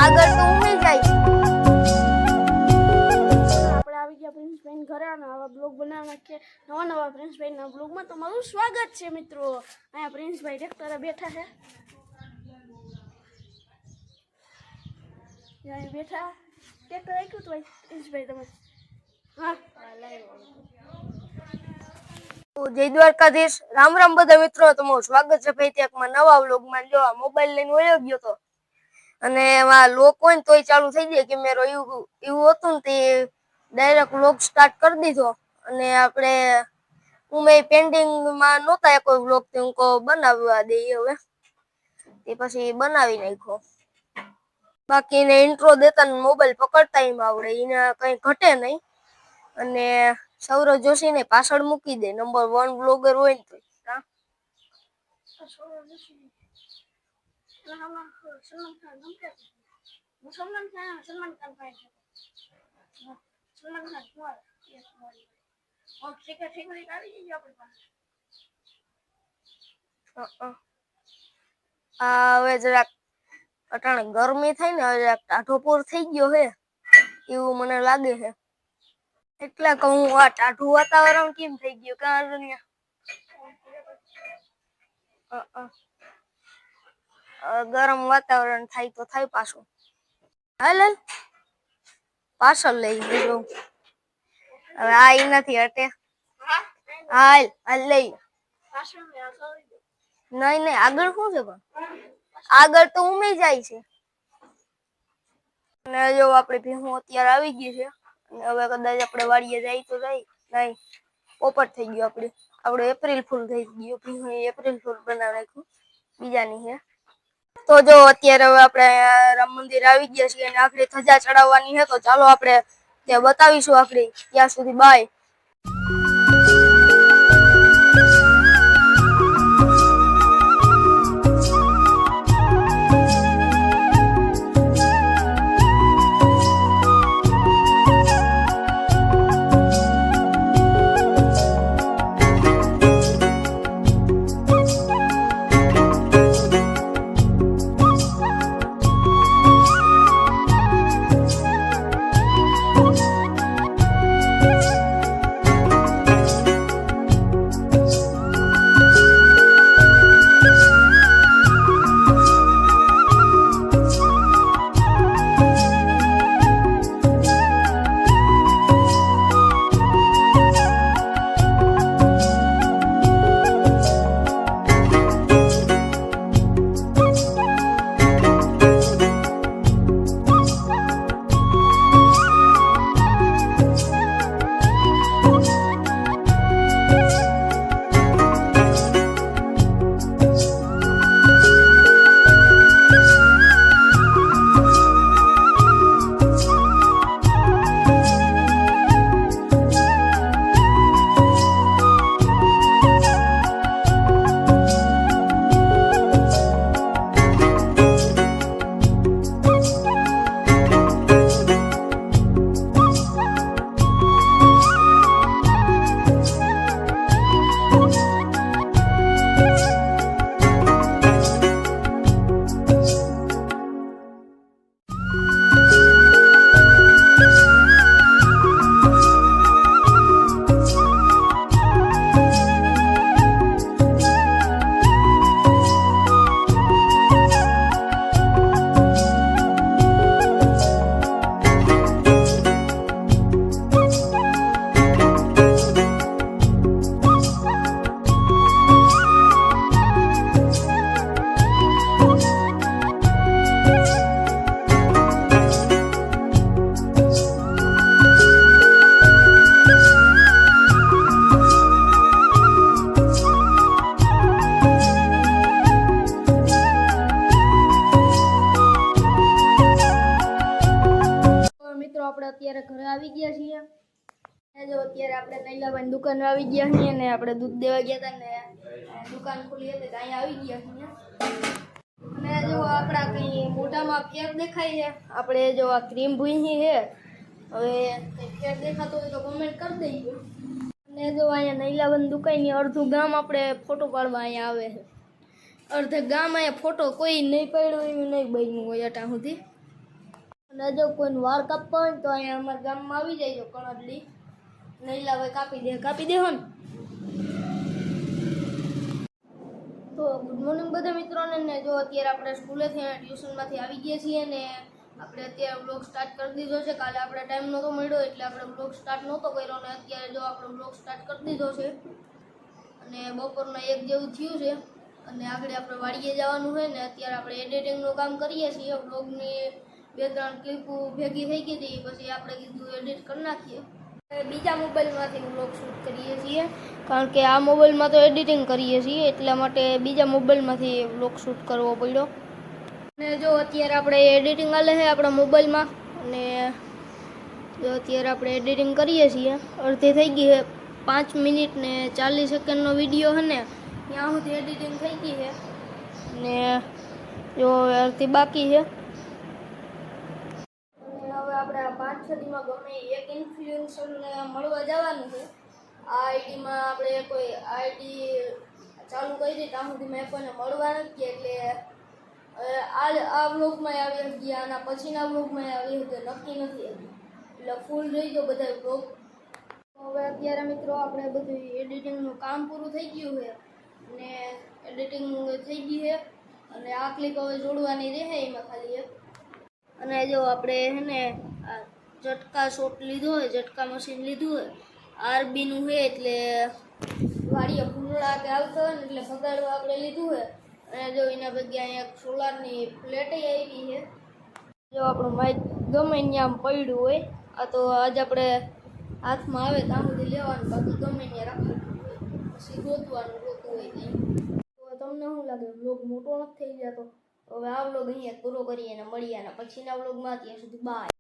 આગળ તો ઉમી જાય. આપણે આવી ગયા પ્રિન્સભાઈ ઘરે અને આવા બ્લોગ બનાવવા નાખીએ નવા પ્રિન્સભાઈના બ્લોગમાં તમારું સ્વાગત છે મિત્રો. અહીંયા પ્રિન્સભાઈ ટ્રેક્ટરે બેઠા છે, અહીંયા બેઠા ટ્રેક્ટર રાખ્યું તો પ્રિન્સભાઈ તમે. હા જય દ્વારકાધીશ. રામ રામ બધા મિત્રો, તમારું સ્વાગત છે ભાઈ ત્યાંમાં નવા વ્લોગમાં. જો આ મોબાઈલ લઈને વયો ગયો તો અને એમાં લોક હોય ને તોય ચાલુ થઈ જાય કેમેરો, એવું હતું ને તે ડાયરેક્ટ વ્લોગ સ્ટાર્ટ કરી દીધો. અને આપણે મેં પેન્ડિંગમાં નહોતા કોઈ વ્લોગ, તે હું બનાવવા દઈએ હવે, તે પછી બનાવી નાખ્યો. બાકી એને ઇન્ટ્રો દેતા ને મોબાઈલ પકડતા એમ આવડે, એને કઈ ઘટે નહીં. અને સૌરવ જોશી ને પાછળ મૂકી દે, નંબર 1 બ્લોગર હોય ને તો. હવે જરાક અટાણે ગરમી થાય ને, હવે જરાક ટાઢોપોર થઈ ગયો હે એવું મને લાગે છે. એટલે કહું આ ટાઢું વાતાવરણ કેમ થઈ ગયું કારણ ગરમ વાતાવરણ થાય તો થાય પાછું. હાલ પાછળ લઈ ગયો હવે, આ નથી હટે. હાલ હાલ લઈ. નહીં આગળ શું છે પણ આગળ તો ઉમી જાય છે. અને જો આપડે ભેહું અત્યારે આવી ગઈ છે, હવે કદાચ આપણે વાડીએ જાય તો જાય. નહીં, પોપટ થઈ ગયો. આપણે એપ્રિલ ફૂલ થઈ ગયો. ભેહું એપ્રિલ ફૂલ બનાવી નાખ્યું બીજાની છે. તો જો અત્યારે હવે આપણે રામ મંદિર આવી ગયા છીએ અને આખરી ધજા ચડાવવાની છે, તો ચાલો આપણે ત્યાં બતાવીશું. આખરી ત્યાં સુધી બાય. આપણે અત્યારે ઘરે આવી ગયા છીએ. જો અત્યારે આપણે નૈલાભાઈ દુકાન આવી ગયા છીએ ને આપણે દૂધ દેવા ગયા હતા ને દુકાન ખુલી હતી, અહીંયા આવી ગયા છીએ. અને જો આપણા કઈ મોઢામાં ફેર દેખાય છે, આપણે જો આ ક્રીમ ભૂઈ છે, હવે કઈ ફેર દેખાતો હોય તો કોમેન્ટ કરી દેજો. અને જો અહીંયા નૈલાભાઈ દુકાનની અડધું ગામ આપણે ફોટો પાડવા અહીંયા આવે છે. અડધે ગામ અહીંયા ફોટો કોઈ નહીં પાડ્યો એવું નહીં બન્યું હોય અટા સુધી. અને જો કોઈને વાળ કાપવા હોય તો અહીંયા અમારા ગામમાં આવી જાય તો કણદલી નહીં લાવે કાપી દે હો ને. તો ગુડ મોર્નિંગ બધા મિત્રોને. ને જો અત્યારે આપણે સ્કૂલેથી અને ટ્યુશનમાંથી આવી ગયા છીએ ને આપણે અત્યારે બ્લોગ સ્ટાર્ટ કરી દીધો છે. કાલે આપણે ટાઈમ નહોતો મળ્યો એટલે આપણે બ્લોગ સ્ટાર્ટ નહોતો કર્યો ને અત્યારે જો આપણે બ્લોગ સ્ટાર્ટ કરી દીધો છે અને બપોરના 1 જેવું થયું છે અને આગળ આપણે વાડીએ જવાનું હોય ને અત્યારે આપણે એડિટિંગનું કામ કરીએ છીએ. બ્લોગની 2-3 ક્લિપો ભેગી થઈ ગઈ હતી પછી આપણે કીધું એડિટ કરી નાખીએ. બીજા મોબાઈલમાંથી બ્લોગ શૂટ કરીએ છીએ કારણ કે આ મોબાઈલમાં તો એડિટિંગ કરીએ છીએ એટલા માટે બીજા મોબાઈલમાંથી બ્લોગ શૂટ કરવો પડ્યો. અને જો અત્યારે આપણે એડિટિંગ હાલે છે આપણા મોબાઈલમાં અને જો અત્યારે આપણે એડિટિંગ કરીએ છીએ. અડધી થઈ ગઈ છે, 5 મિનિટ ને 40 સેકન્ડનો વિડીયો છે ને ત્યાં સુધી એડિટિંગ થઈ ગઈ છે ને જો અડધી બાકી છે. હવે આપણે 5 સુધીમાં ગમે એક ઇન્ફ્લુએન્સરને મળવા જવાનું છે. આ આઈડીમાં આપણે કોઈ આઈડી ચાલુ કરી ત્યાં સુધીમાં કોઈને મળવા નથી એટલે આ બ્લોગમાં આવી ગયા આના પછીના બ્લોગમાં આવી ગયા નક્કી નથી એટલે ફૂલ જોઈ દો બધા બ્લોગ. હવે અત્યારે મિત્રો આપણે બધું એડિટિંગનું કામ પૂરું થઈ ગયું છે અને એડિટિંગ થઈ ગઈ છે અને આ ક્લિપ હવે જોડવાની રહે એમાં ખાલી એક. અને જો આપણે છે ને આ ઝટકા શોટ લીધો હોય, ઝટકા મશીન લીધું હોય આરબીનું છે એટલે વાડીએ ફૂલડા કે આવતા હોય ને એટલે ભગાડવા આપણે લીધું હોય. અને જો એના ભેગી અહીંયા સોલારની પ્લેટ આવી છે. જો આપણું માઇક ગમે ત્યાં પડ્યું હોય આ તો આજ આપણે હાથમાં આવે ત્યાં સુધી લેવાનું, બાકી ગમે ત્યાં રાખવાનું હોય પછી ગોતવાનું હોય કંઈ. તો તમને શું લાગે બ્લોગ મોટો નથી થઈ જતો? હવે આ વ્લોગ અહીંયા પૂરો કરીએ અને મળીએ અને પછીના વ્લોગમાં ત્યાં સુધી બાય.